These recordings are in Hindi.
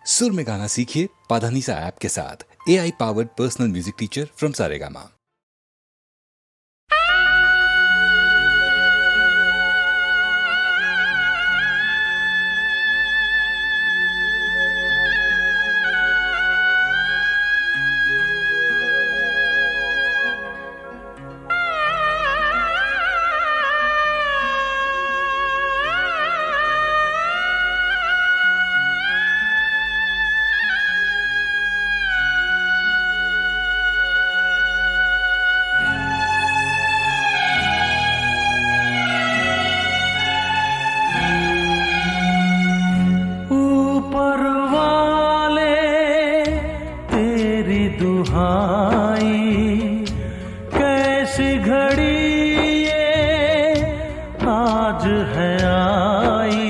सुर में गाना सीखिए पाधानीसा ऐप के साथ। AI powered personal music teacher from Saregama. कैसी घड़ी ये आज है आई,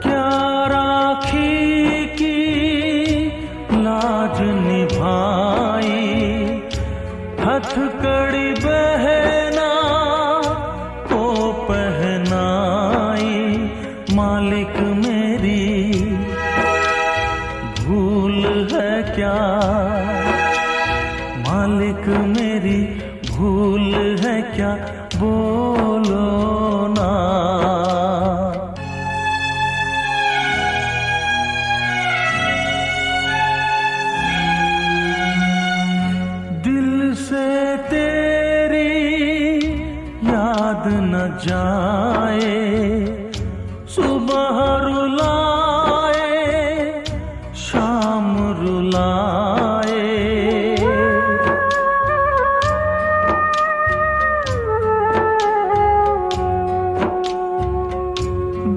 क्या राखी की लाज निभाई, हथकड़ी बहना को पहनाई। मालिक मेरी भूल है क्या, मालिक मेरी भूल है क्या, बोलो ना। दिल से तेरी याद न जाए, सुबह रुलाए शाम रुलाए।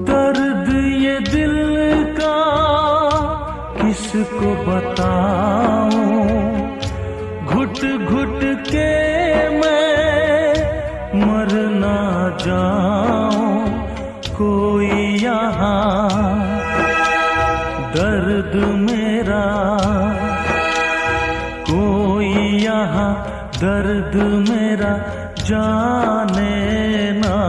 दर्द ये दिल का किसको बताऊं, घुट घुट के मैं मर ना जाऊं। कोई यहाँ दर्द मेरा, कोई यहाँ दर्द मेरा जाने ना।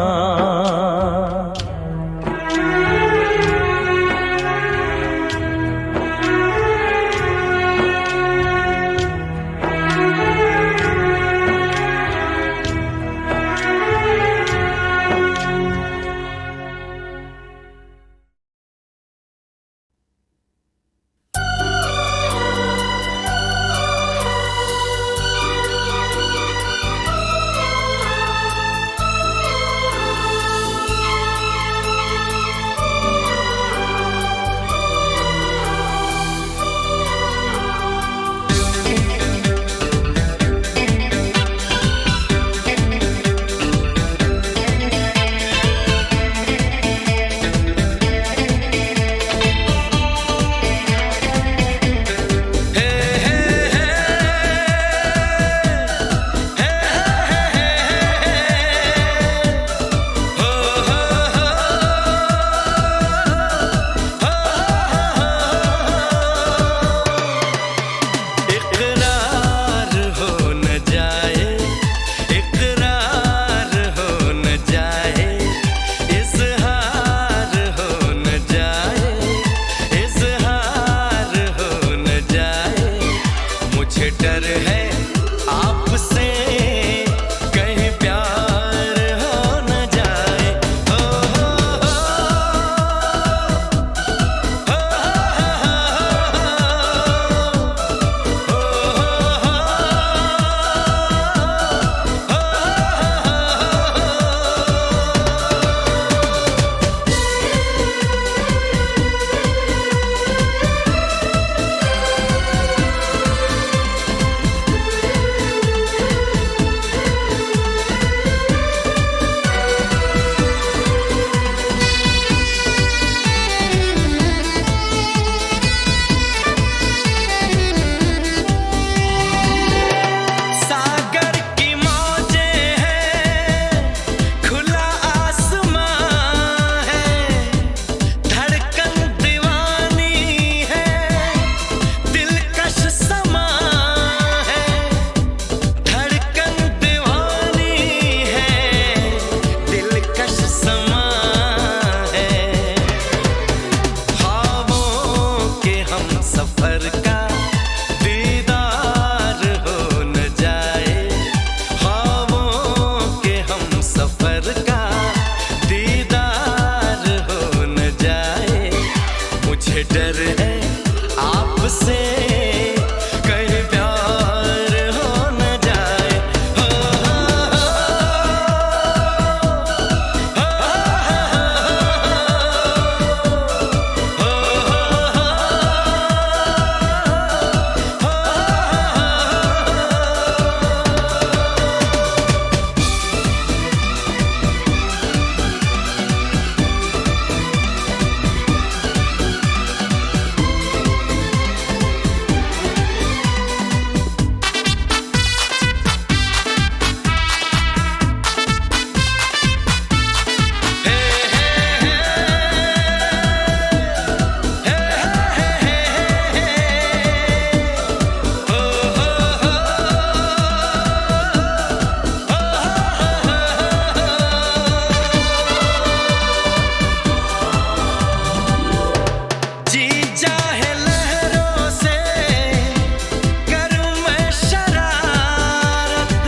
डर है आपसे कहीं प्यार हो न जाए। हो, जी चाहे लहरों से करूं मैं शरारत,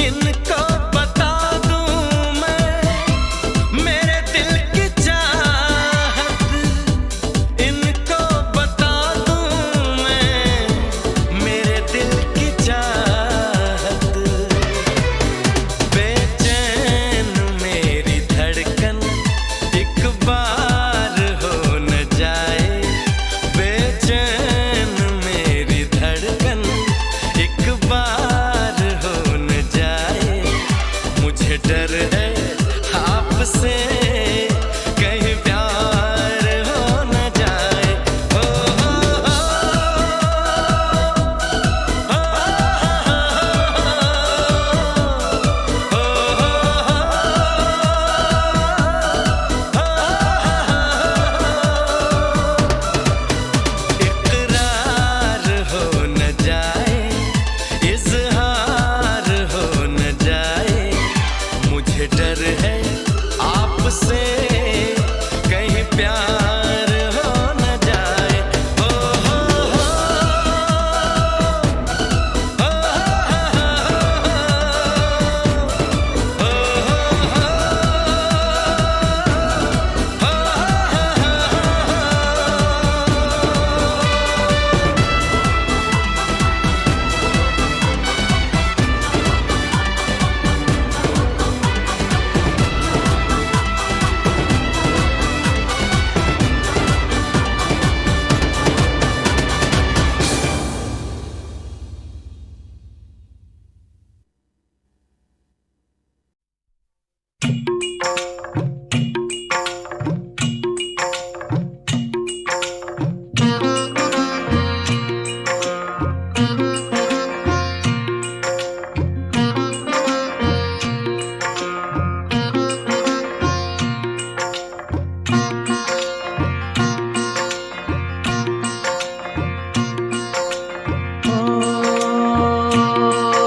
इनको बता दूं मैं मेरे दिल की चाहत, इनको बता दूं मैं मेरे दिल की चाहत। बेचैन मेरी धड़कन एक बार हो न जाए, बेचैन मेरी धड़कन एक बार हो न जाए। मुझे डर है आपसे कहीं प्यार हो न जाए। हो, इकरार हो न जाए, इजहार हो न जाए। मुझे डर है आपसे कहीं प्यार हो न जाए। हो, हो, हो,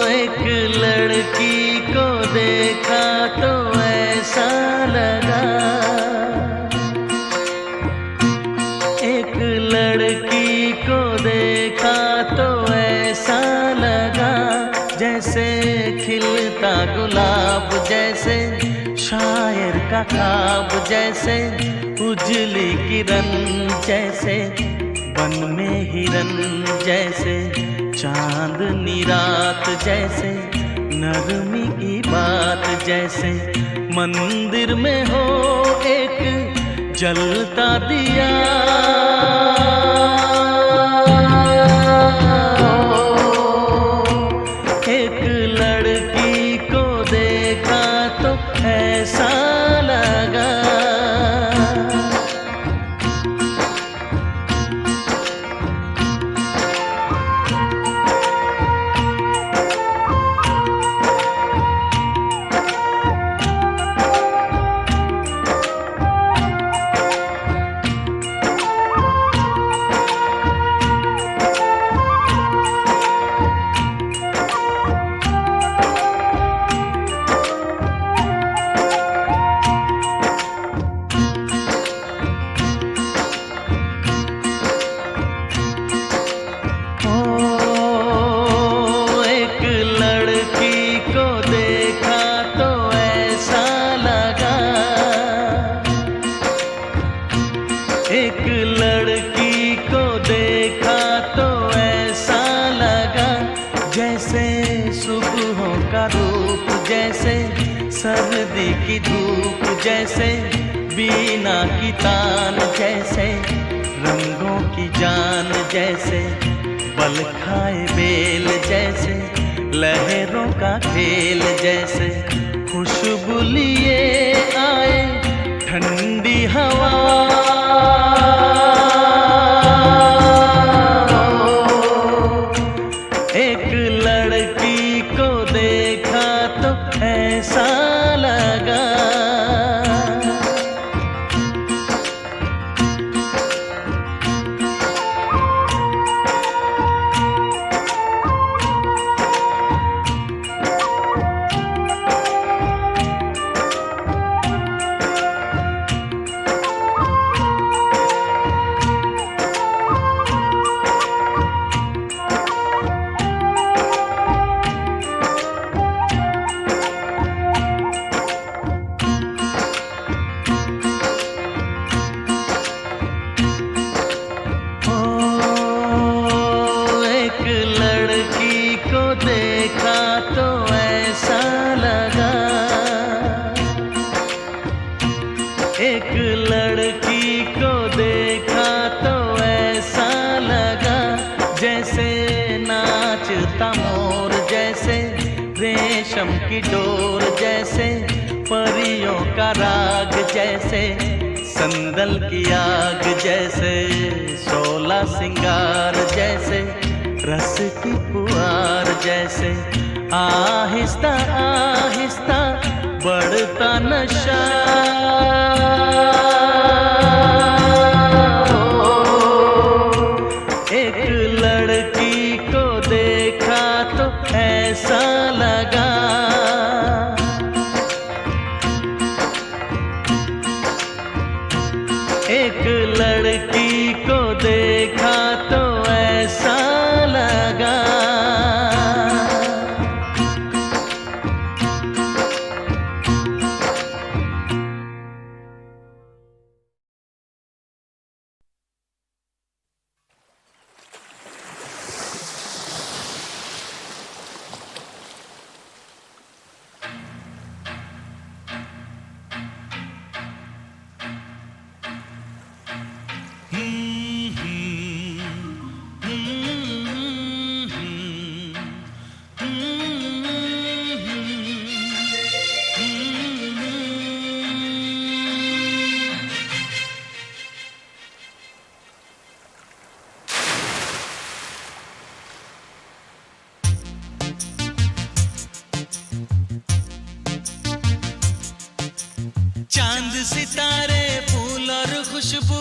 एक लड़की को देखा तो ऐसा लगा, एक लड़की को देखा तो ऐसा लगा, जैसे खिलता गुलाब, जैसे शायर का ख्वाब, जैसे उजली किरण, जैसे वन में हिरन, जैसे चांदनी रात, जैसे नरमी की बात, जैसे मंदिर में हो एक जलता दिया। एक लड़की को देखा तो ऐसा लगा। जैसे सर्दी की धूप जैसे बीना की तान जैसे रंगों की जान जैसे बल खाए बेल जैसे लहरों का खेल जैसे खुशबू लिए आए ठंडी हवा एक लड़की को देखा तो ऐसा लगा देखा तो ऐसा लगा एक लड़की को देखा तो ऐसा लगा जैसे नाचता मोर जैसे रेशम की डोर जैसे परियों का राग जैसे संदल की आग जैसे 16 सिंगार जैसे रस की पुआर जैसे आहिस्ता आहिस्ता बढ़ता नशा एक लड़की को देखा तो ऐसा लगा एक लड़की को देखा तो ऐसा लगा चांद सितारे फूल और खुशबू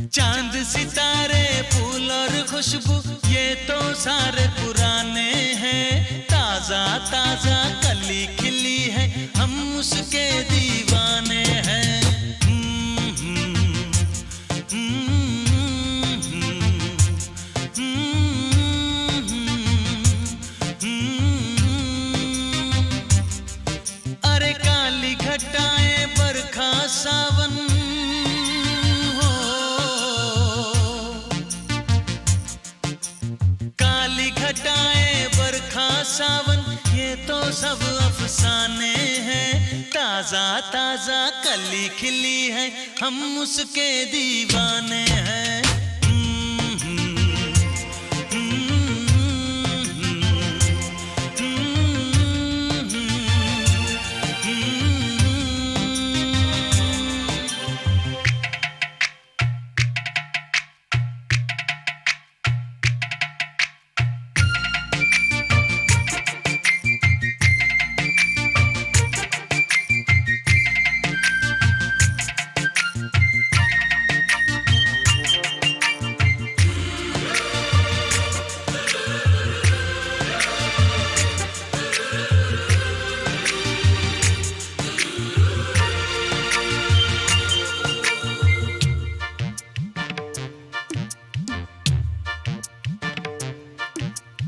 चांद सितारे फूल और खुशबू ये तो सारे पुराने हैं ताजा ताजा कली खिली है हम उसके दीवाने हैं अरे काली घटाएं बरखा सावन हो काली घटाएं बरखा सावन ये तो सब अफसाने हैं ताजा ताजा कली खिली है हम उसके दीवाने हैं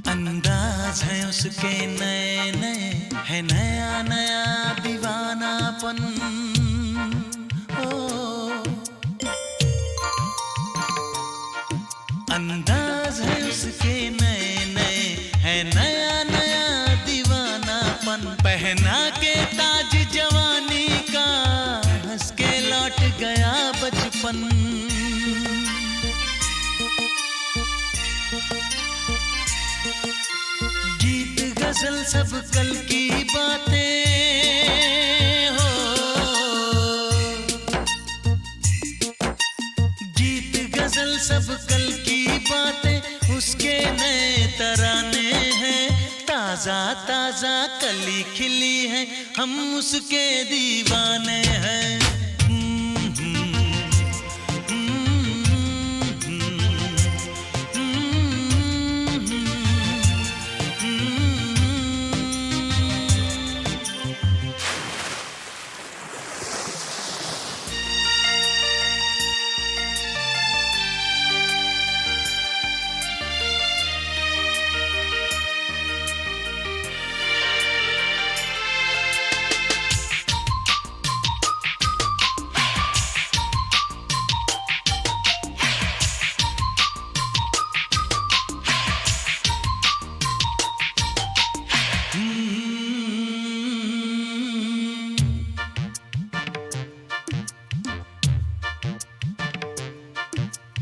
अंदाज है उसके नए नए है नया नया दीवानापन ओ अंदाज है उसके नए नए है नया नया अपन। गीत गजल सब कल की बातें हो, गीत गजल सब कल की बातें उसके नए तराने हैं। ताजा ताजा कली खिली है, हम उसके दीवाने हैं।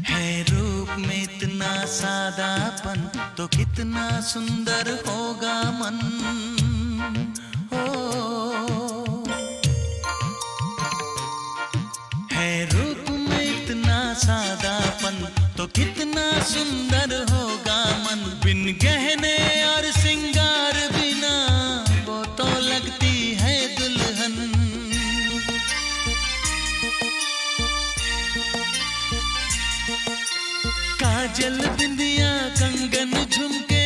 है रूप में इतना सादापन तो कितना सुंदर होगा मन। हो है रूप में इतना सादापन तो कितना सुंदर होगा मन। बिन गहने और सिंगार बिना वो तो लगती है दुल्हन। काजल बिंदिया कंगन झुमके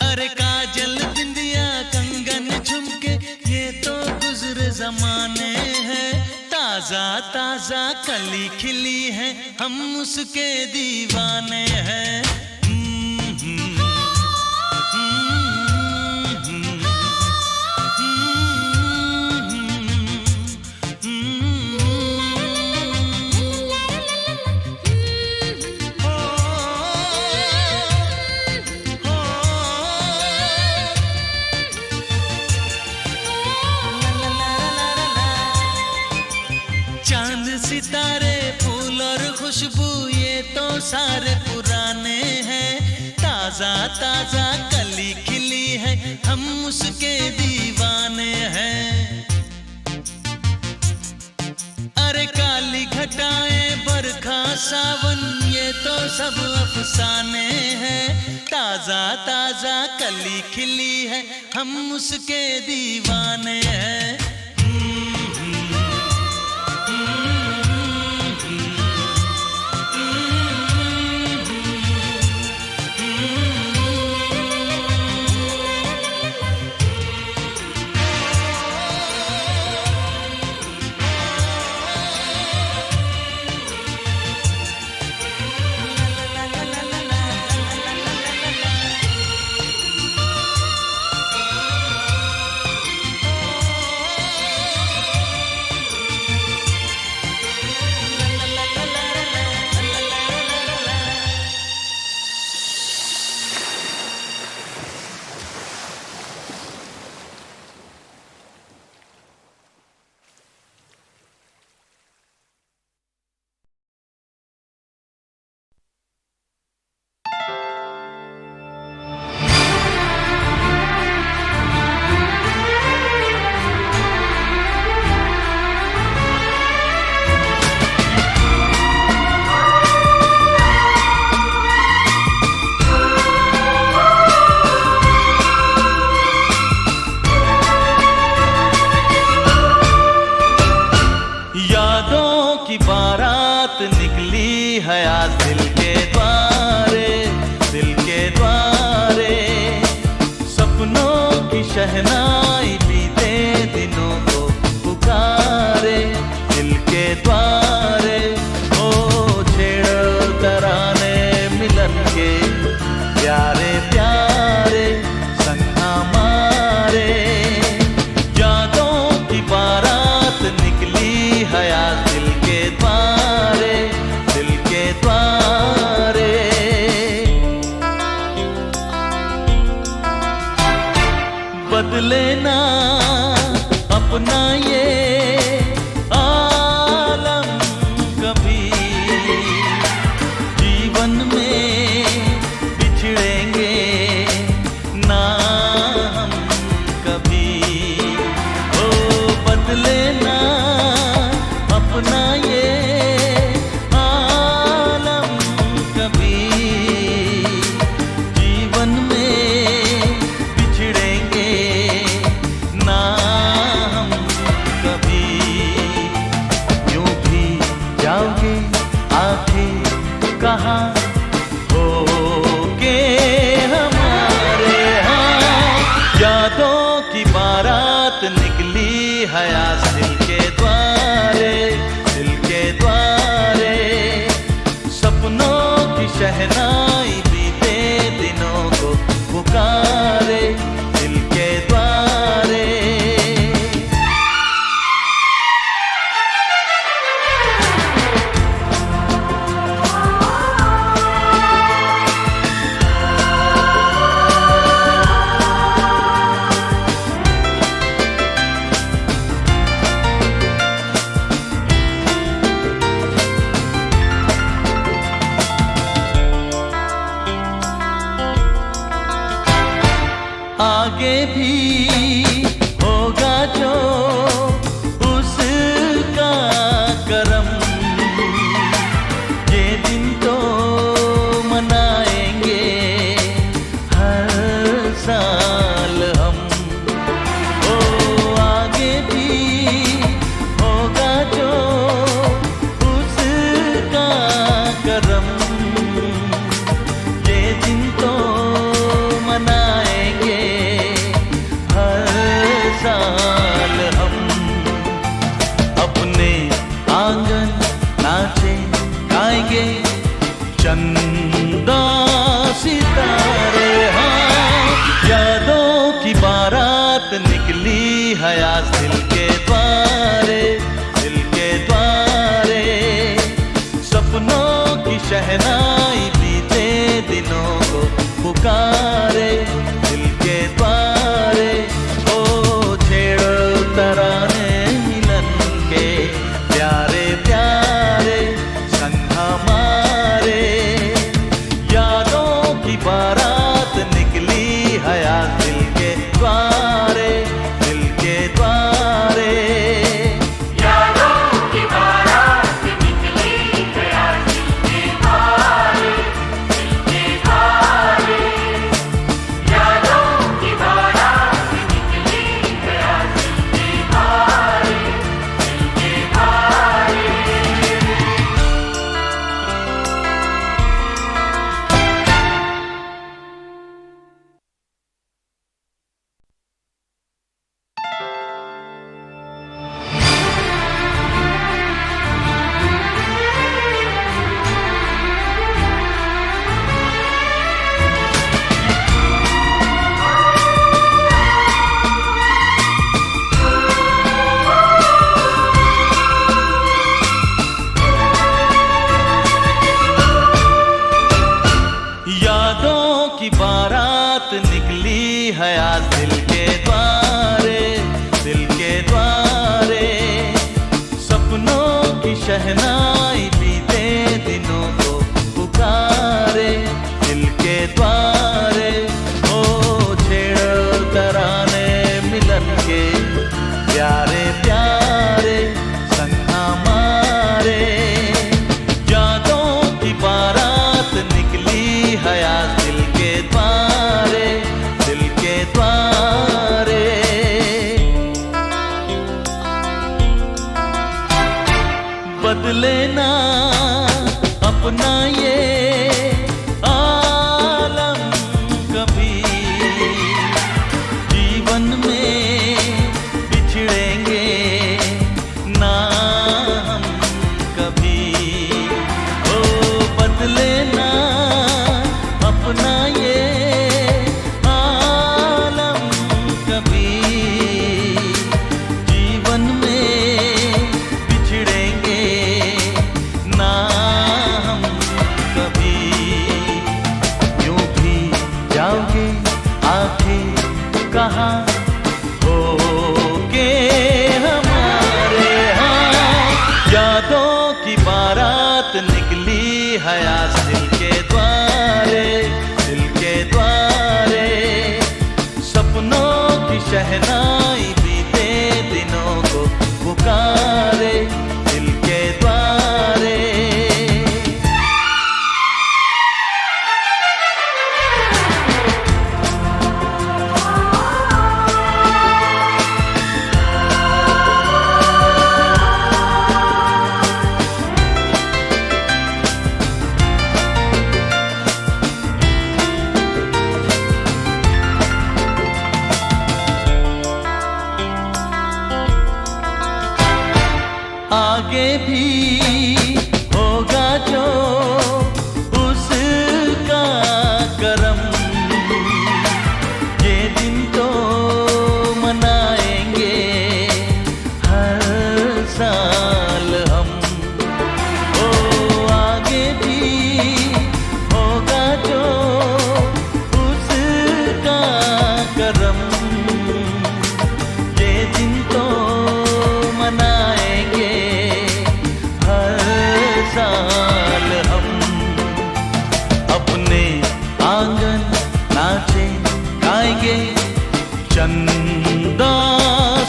अरे काजल बिंदिया कंगन झुमके ये तो गुजरे जमाने हैं। ताजा ताजा कली खिली है, हम उसके दीवाने हैं। चांद सितारे फूल और खुशबू ये तो सारे पुराने हैं। ताजा ताजा कली खिली है, हम उसके दीवाने हैं। अरे काली घटाएं बरखा सावन ये तो सब अफसाने हैं। ताजा ताजा कली खिली है, हम उसके दीवाने हैं। यहाँ होके हमारे यहाँ। यादों की बारात निकली है आज दिल के द्वारे, दिल के द्वारे। सपनों की शहनाई बीते दिनों को पुकारे दिल के द्वारे। आगे भी होगा जो उसका करम, ये दिन तो मनाएंगे हर साल हम। ओ आगे भी होगा जो उसका करम, ये दिन तो मनाएंगे हर साल हम। अपने आंगन नाचे गाएंगे चंदा सितारे। हाँ, यादों की बारात निकली है आज दिल के द्वारे, दिल के द्वारे। सपनों की शहनाई बीते दिनों को पुकारे दिल के द्वारे। ओ छेड़ो तराने मिलन के प्यारे प्यारे संग हमारे। यादों की बारात निकली है आज दिल के द्वारे, दिल के द्वारे। यादों की बारात निकली है आज दिल के द्वारे, दिल के द्वारे। यादों की बारात निकली है आज दिल के द्वारे, दिल के द्वारे। यादों की बारात निकली है आज दिल के द्वारे, दिल के द्वारे। सपनों की शहनाई बीते दिनों को पुकारे दिल के द्वारे। ओ छेड़ो तराने मिलन के प्यारे प्यारे संग हमारे। यादों की बारात निकली है आज दिल के द्वारे, दिल के द्वारे। चंदा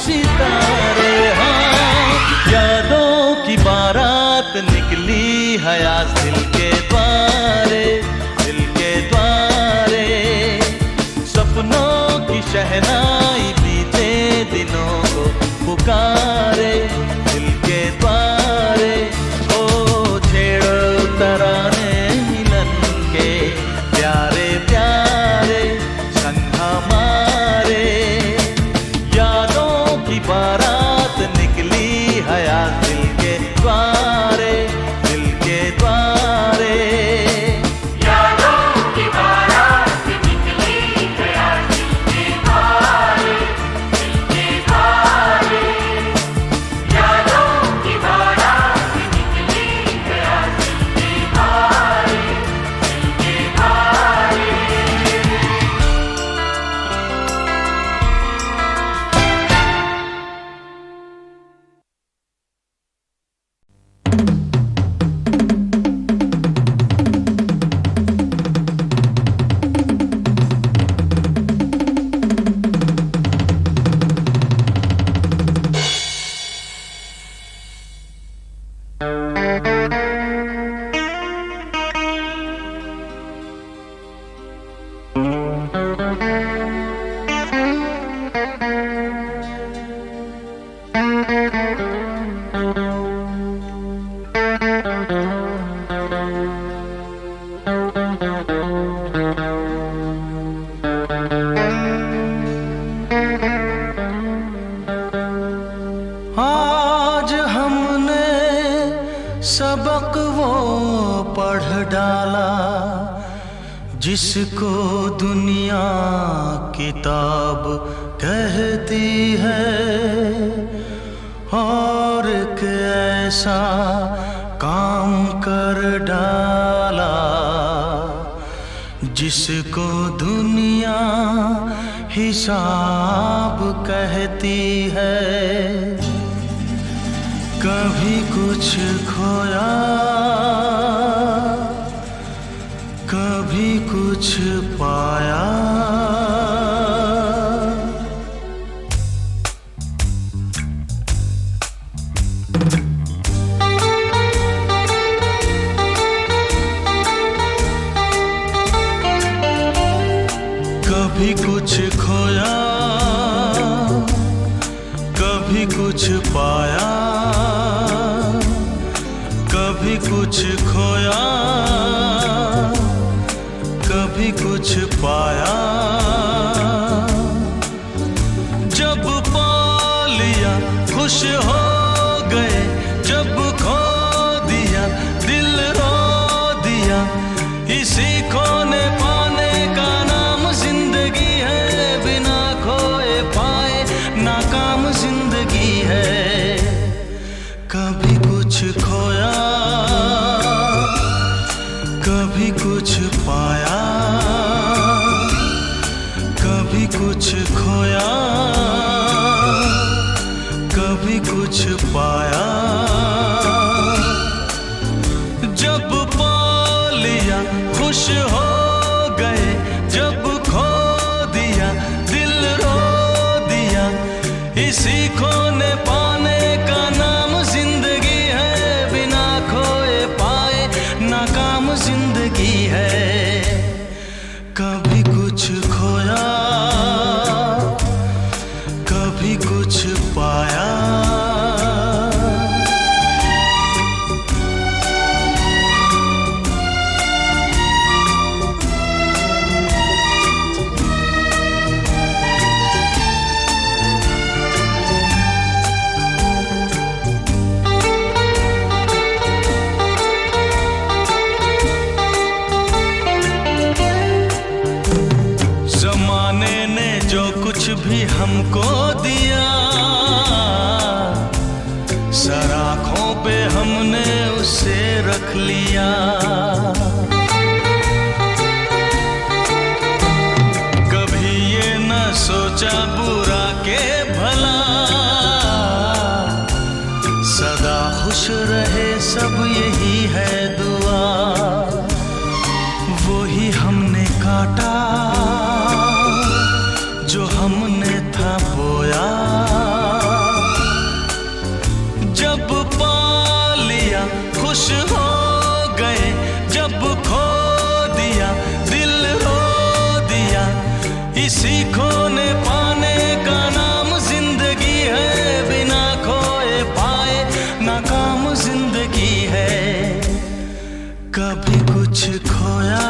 सितारे। हाँ, यादों की बारात निकली है आज दिल के द्वारे, दिल के द्वारे। सपनों की शहनाई बीते दिनों को पुकारे, दिल के द्वारे। ओ छेड़ो तराने मिलन के प्यारे प्यारे संग हमारे। यादों की बारात निकली है आज दिल के द्वारे, दिल के द्वारे। यादों की बारात निकली है आज दिल के द्वारे, दिल के द्वारे। यादों की बारात निकली है आज दिल के द्वारे, दिल के द्वारे। आज हमने सबक वो पढ़ डाला जिसको दुनिया किताब कहती है, और एक ऐसा काम कर डाला जिसको दुनिया हिसाब कहती है। कभी कुछ खोया, कभी कुछ पाया। कभी कुछ खोया, कभी कुछ पाया। कभी कुछ खोया, कभी कुछ पाया। जब पा लिया खुश हो गए, जब खो दिया दिल रो दिया। इसी खोने पाने का नाम जिंदगी है, बिना खोए पाए नाकाम जिंदगी है। कभी कुछ खोया, कभी कुछ पाया। कभी कुछ खोया, कभी कुछ पाया। जब पा लिया खुश हो गए, जब खो दिया दिल रो दिया। इसी खोने पाने का नाम जिंदगी है, बिना खोए पाए नाकाम जिंदगी है। कभी कुछ खोया, कभी कुछ पाया। भी हमको दिया, सराखों पे हमने उसे रख लिया। कभी ये न सोचा बुरा के भला, सदा खुश रहे सब यही है दुआ। वो ही हमने काटा जो हमने बोया। जब पा लिया खुश हो गए, जब खो दिया दिल रो दिया। इसी खोने पाने का नाम जिंदगी है, बिना खोए पाए नाकाम जिंदगी है। कभी कुछ खोया,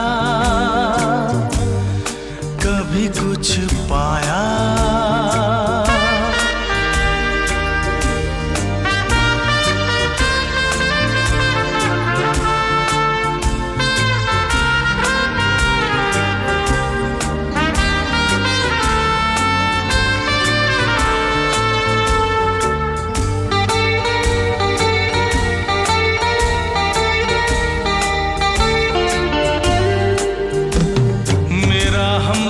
कभी कुछ पाया।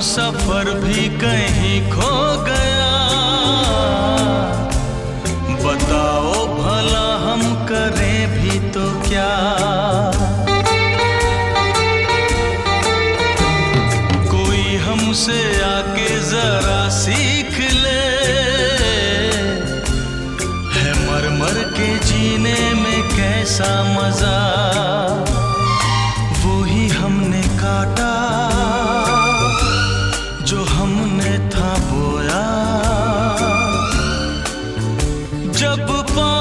सफर भी कहीं खो गया, बताओ भला हम करें भी तो क्या। कोई हमसे आके जरा सीख ले, है मर मर के जीने में कैसा मजा। वो ही हमने काटा जो हमने था बोया। जब पा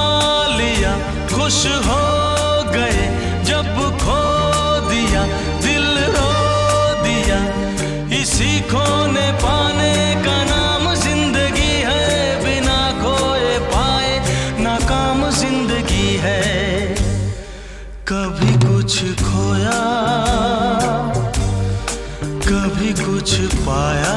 लिया खुश हो गए, जब खो दिया दिल रो दिया। इसी खोने पाने का नाम जिंदगी है, बिना खोए पाए नाकाम जिंदगी है। कभी कुछ खोया, कभी कुछ पाया।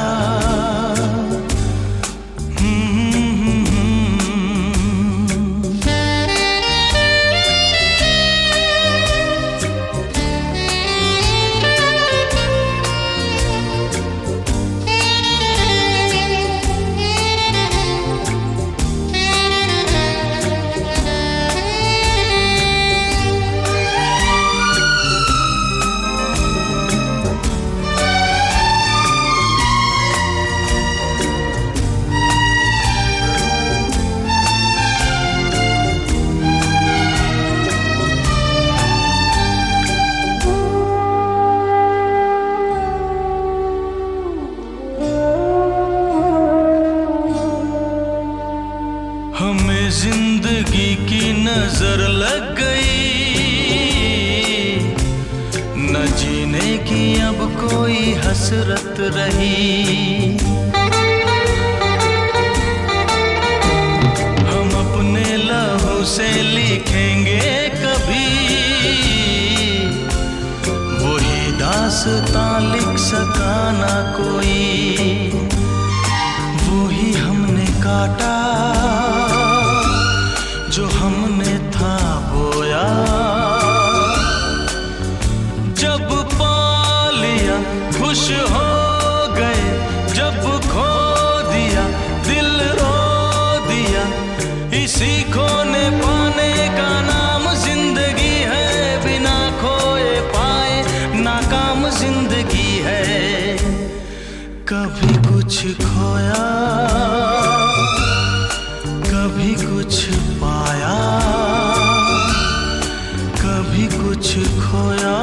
हमें जिंदगी की नजर लग गई, न जीने की अब कोई हसरत रही। हम अपने लहू से लिखेंगे कभी, वही दास्तां लिख सका ना कोई। वही हमने काटा जो हमने था बोया। जब पा लिया खुश हो गए, जब खो दिया दिल रो दिया। इसी खोने पाने का नाम जिंदगी है, बिना खोए पाए नाकाम जिंदगी है। कभी कुछ खोया, कभी कुछ पाया। कभी कुछ खोया,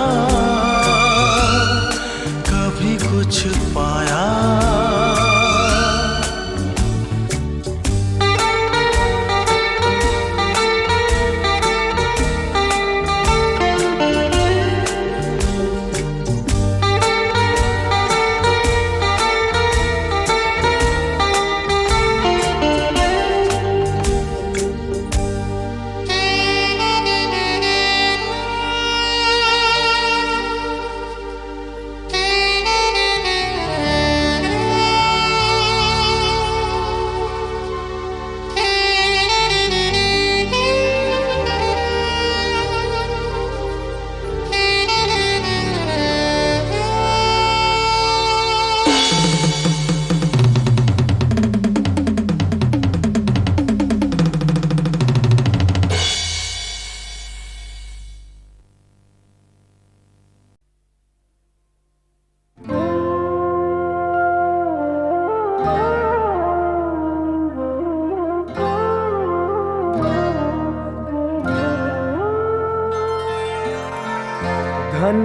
कभी कुछ पाया।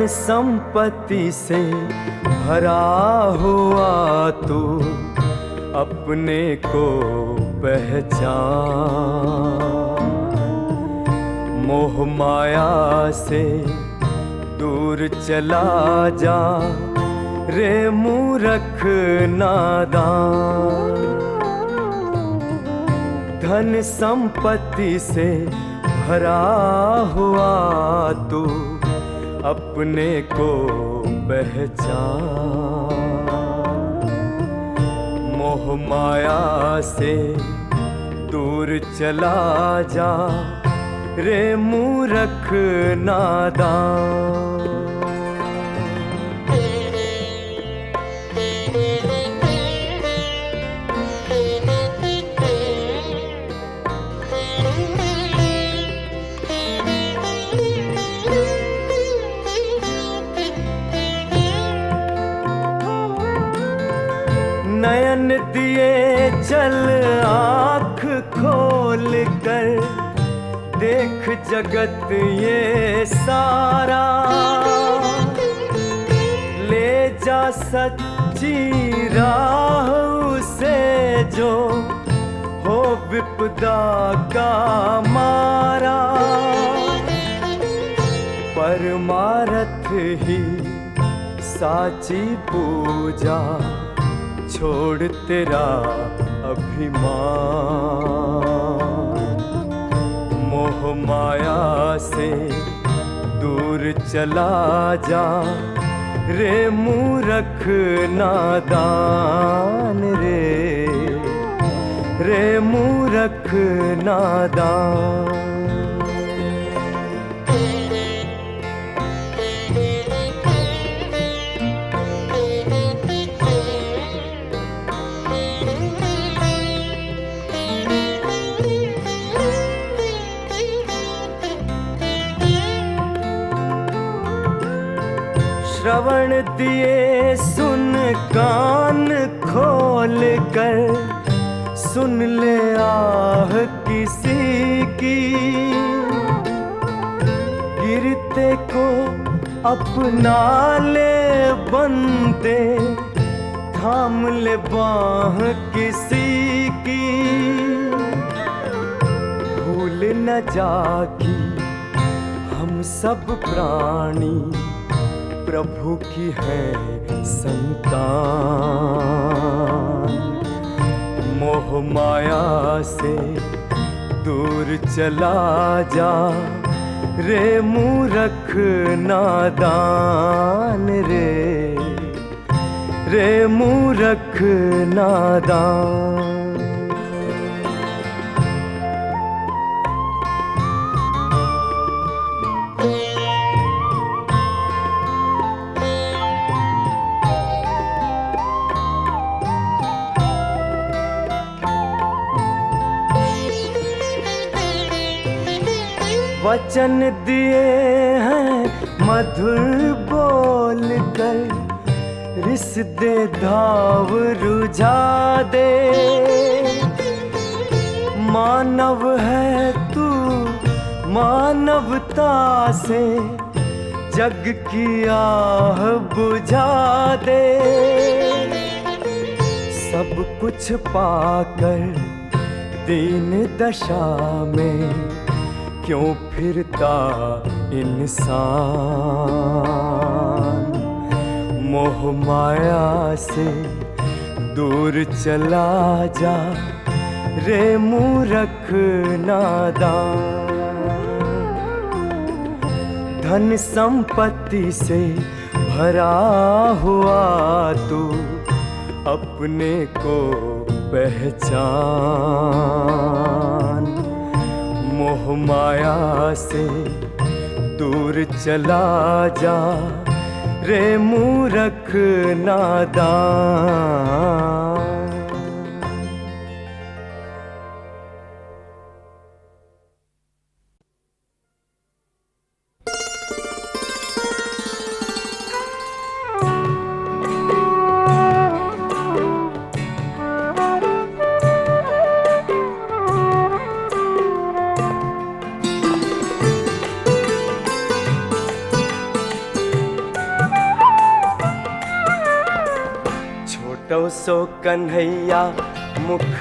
धन संपत्ति से भरा हुआ तू अपने को पहचान। मोह माया से दूर चला जा रे मूर्ख नादान। धन संपत्ति से भरा हुआ तू अपने को पहचान। मोह माया से दूर चला जा रे मूर्ख नादान। नयन दिए चल आँख खोल कर देख जगत ये सारा। ले जा सच्ची राह उसे जो हो विपदा का मारा। परमारथ ही साची पूजा छोड़ तेरा अभिमान। मोह माया से दूर चला जा रे मूर्ख नादान। रे मूर्ख नादान। श्रवण दिए सुन कान खोल कर सुन ले आह किसी की। गिरते को अपना ले बंदे थाम ले बाह किसी की। भूल न जागी हम सब प्राणी प्रभु की है संतान। मोह माया से दूर चला जा रे मूर्ख नादान। रे मूर्ख नादान। वचन दिए हैं मधुर बोल कर रिस दे धाव रुझा दे। मानव है तू मानवता से जग की आह बुझा दे। सब कुछ पाकर दीन दशा में क्यों फिरता इंसान। मोह माया से दूर चला जा रे मूर्ख नादान। धन संपत्ति से भरा हुआ तू अपने को पहचान। मोह माया से दूर चला जा रे मूर्ख नादान। छोटो सो कन्हैया मुख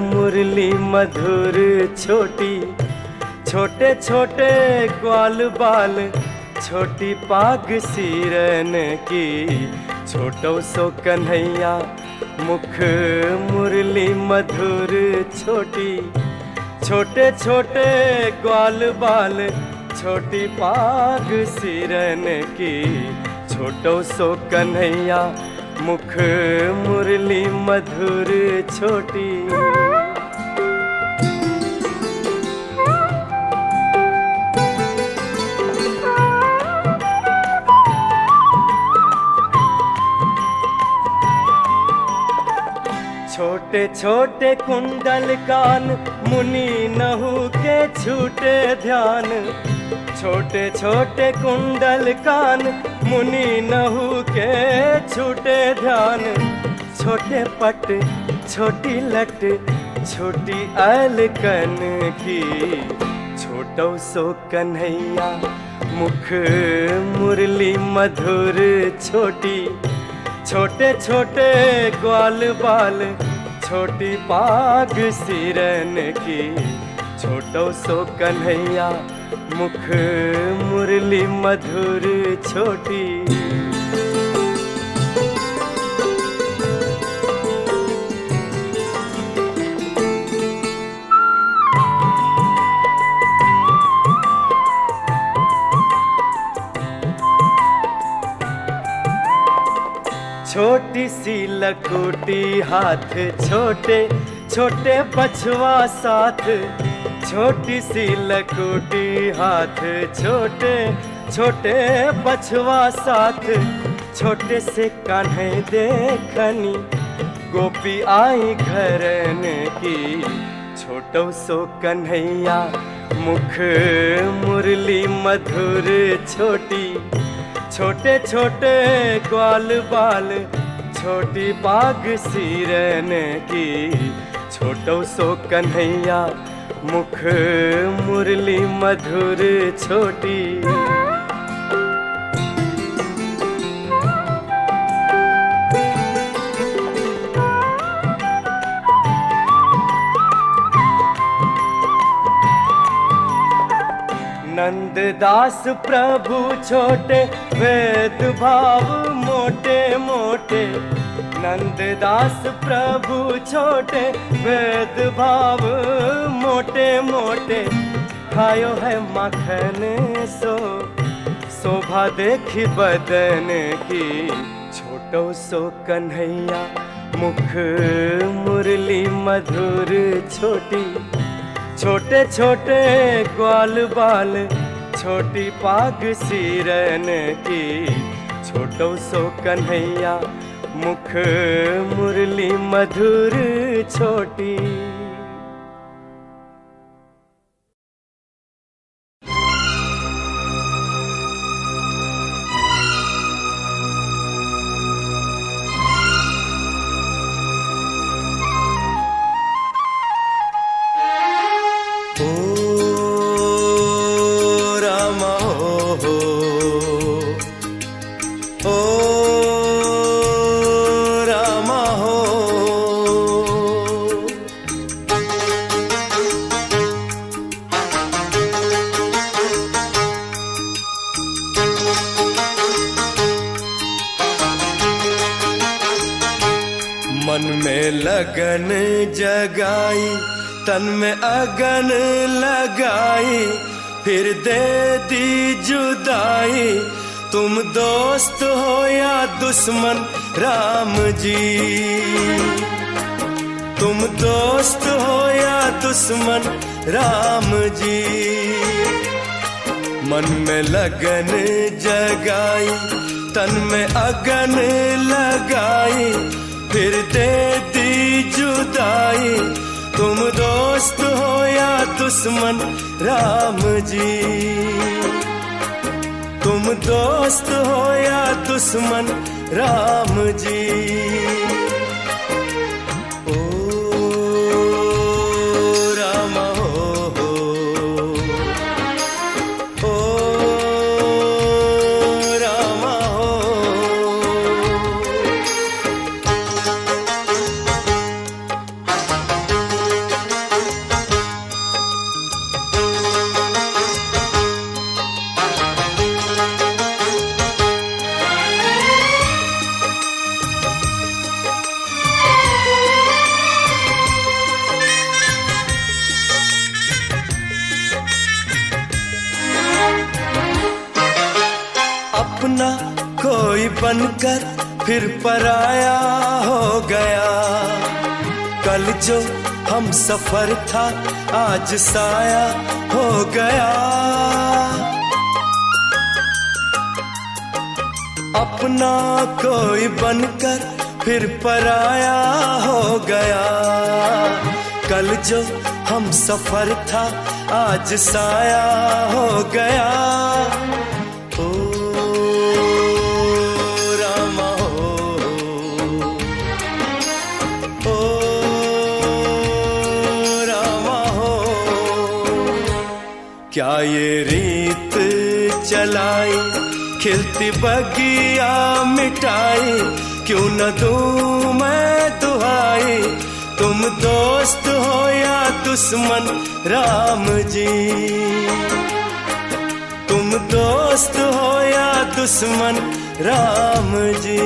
मुरली मधुर छोटी, छोटे छोटे ग्वाल बाल छोटी पाग सिरन की। छोटो सो कन्हैया मुख मुरली मधुर छोटी, छोटे छोटे ग्वाल बाल छोटी पाग सिरन की। छोटो सो कन्हैया मुख मुरली मधुर छोटी। छोटे छोटे कुंडल कान मुनि नहु के छूटे ध्यान। छोटे छोटे कुंडल कान मुनि नहु के छूटे ध्यान। छोटे पट छोटी लट छोटी अलकन की। छोटो सो कन्हैया मुख मुरली मधुर छोटी, छोटे छोटे ग्वाल बाल छोटी पाग सिरन की। छोटो सो कन्हैया मुख मुरली मधुर छोटी। छोटी सी लकोटी हाथ छोटे छोटे बछवा साथ। छोटी सी लकोटी हाथ छोटे छोटे बछवा साथ। छोटे से कान्हे देखनी गोपी आई घरन की। छोटो सो कन्हैया मुख मुरली मधुर छोटी, छोटे छोटे ग्वाल बाल छोटी पाग सिरन की। छोटो सो कन्हैया मुख मुरली मधुर छोटी। नंददास प्रभु छोटे वेद भाव मोटे मोटे। नंददास प्रभु छोटे वेद भाव मोटे मोटे। खायो है माखन सो शोभा देखी बदन की। छोटो सो कन्हैया मुख मुरली मधुर छोटी, छोटे छोटे ग्वाल बाल छोटी पाग सिरन की। छोटो सो कन्हैया मुख मुरली मधुर छोटी। मन में लगन जगाई तन में अगन लगाई, फिर दे दी जुदाई। तुम दोस्त हो या दुश्मन राम जी, तुम दोस्त हो या दुश्मन राम जी। मन में लगन जगाई तन में अगन लगाई, फिर दे दी जुदाई। तुम दोस्त हो या दुश्मन राम जी, तुम दोस्त हो या दुश्मन राम जी। ओ राम हो, ओ राम हो। बनकर फिर पराया हो गया। कल जो हम सफर था आज साया हो गया। अपना कोई बनकर फिर पराया हो गया। कल जो हम सफर था आज साया हो गया। ओ रामा ओ रामा हो, क्या ये रीत चलाई खिलती बगिया मिटाई, क्यों न दूं मैं दुहाई। तुम दोस्त हो या दुश्मन राम जी, तुम दोस्त हो या दुश्मन राम जी।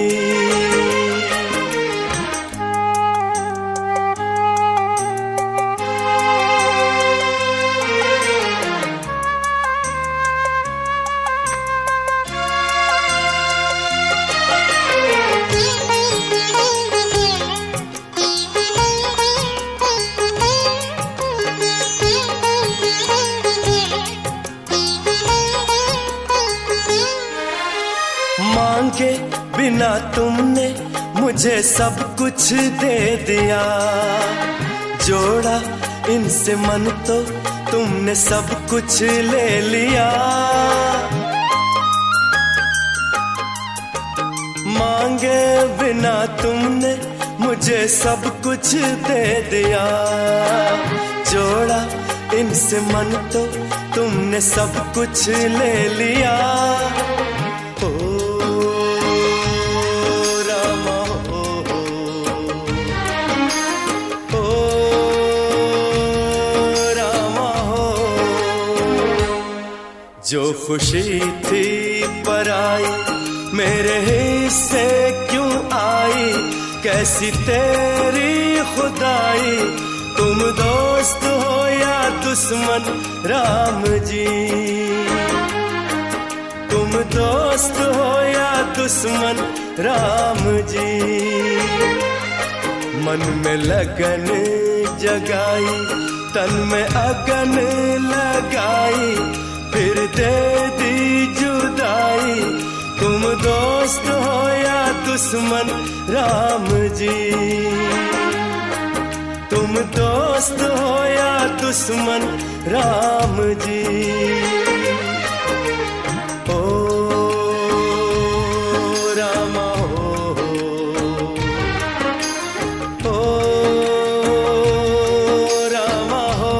मांगे बिना तुमने मुझे सब कुछ दे दिया। जोड़ा इनसे मन तो तुमने सब कुछ ले लिया। मांगे बिना तुमने मुझे सब कुछ दे दिया। जोड़ा इनसे मन तो तुमने सब कुछ ले लिया। जो खुशी थी पराई मेरे हिस्से क्यों आई, कैसी तेरी खुदाई। तुम दोस्त हो या दुश्मन राम जी, तुम दोस्त हो या दुश्मन राम जी। मन में लगन जगाई तन में अगन लगाई, फिर दे दी जुदाई। तुम दोस्त हो या दुश्मन राम जी, तुम दोस्त हो या दुश्मन राम जी। ओ रामा ओ रामा हो,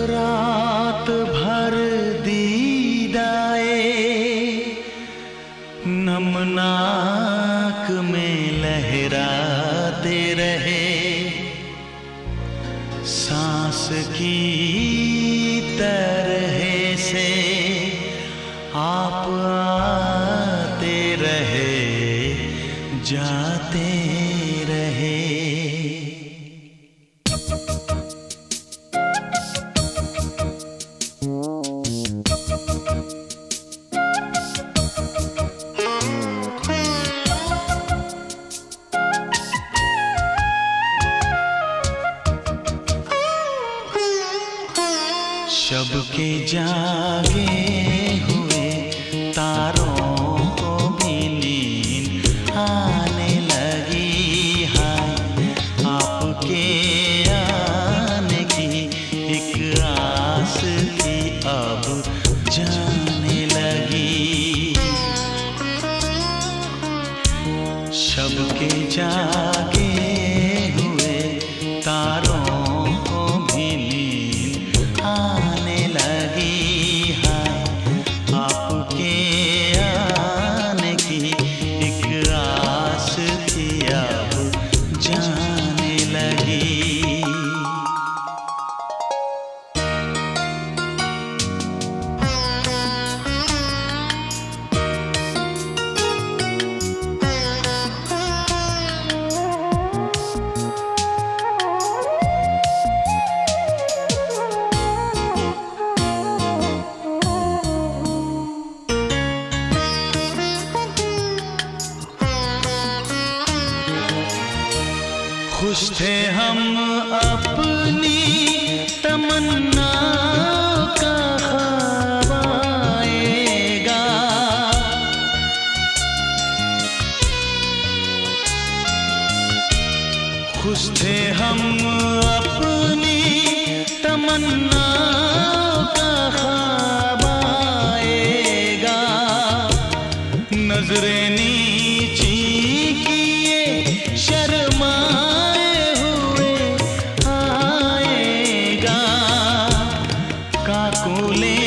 रात भर दीदाए नमनाक में लहराते रहे, सांस की तरह से आप आते रहे जाते रहे। शब के जागे हुए तारों को भी नींद आने लगी, हाय आपके खुश थे हम अपनी तमन्नाओं का ख्वाब आएगा। खुश थे हम अपनी तमन्नाओं का ख्वाब आएगा। नजरें नीची किए शर्माए हुए आएगा। काकुले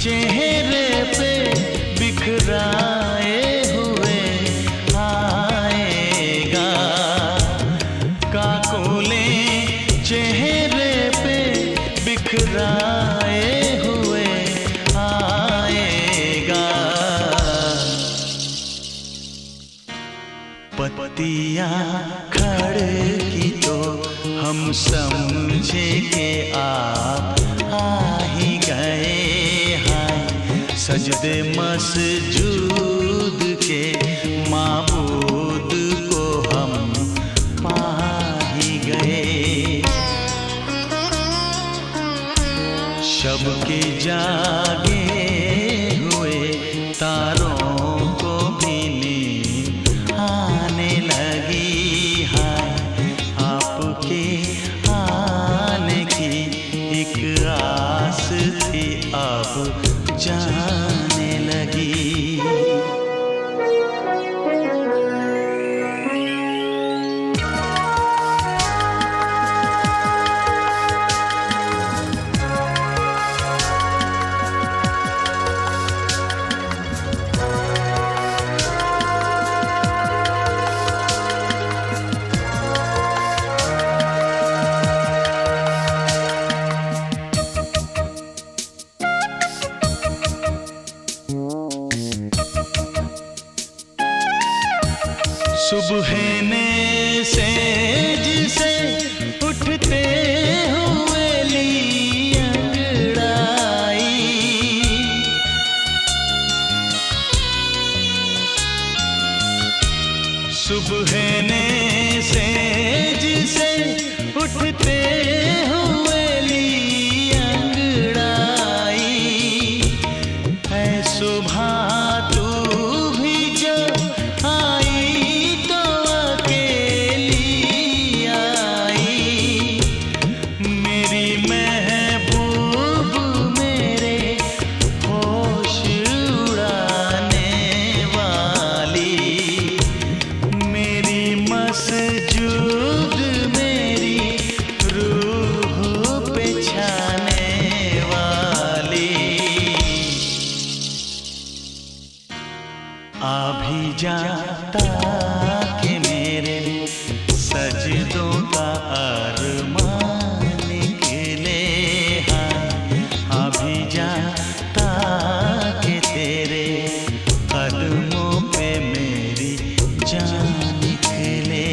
चेहरे पे बिखराए हुए आएगा। काकुले चेहरे पे बिखराए हुए आएगा। पत्तियां खड़की तो हम समझे कि आप आ ही गए। हाय सजदे मसजूद के माबूद को हम पा ही गए। शब के जागे हुए तारों को भी नींद आने लगी। हाय आपके आने की एक आस थी अब जाने लगी। सुबह ने सेज से उठते हुए ली अंगड़ाई। सुबह ने सेज से उठते हुए ली अंगड़ाई। है सुबह तू भी जो आई तो अकेली आई। मेरी महबूब मेरे होश उड़ाने वाली। मेरी मसजूद मेरी रूह पे छाने वाली। आ भी जाता कि मेरे सजदों का अरमान निकले। हाय आ भी जाता कि तेरे कदमों पे मेरी जान निकले।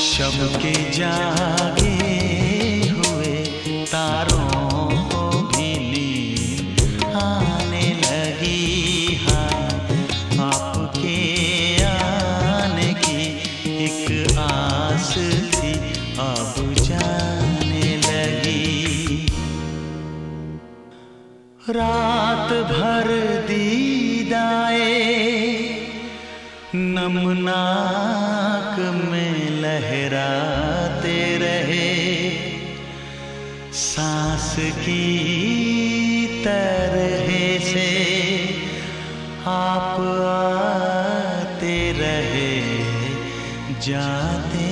शब के जागे हुए तारों को भी नींद आने लगी। हाय आपके आने की एक आस थी अब जाने लगी। रात भर दीदाए नमनाक में लहराते रहे। सांस की तरह से आप आते रहे जाते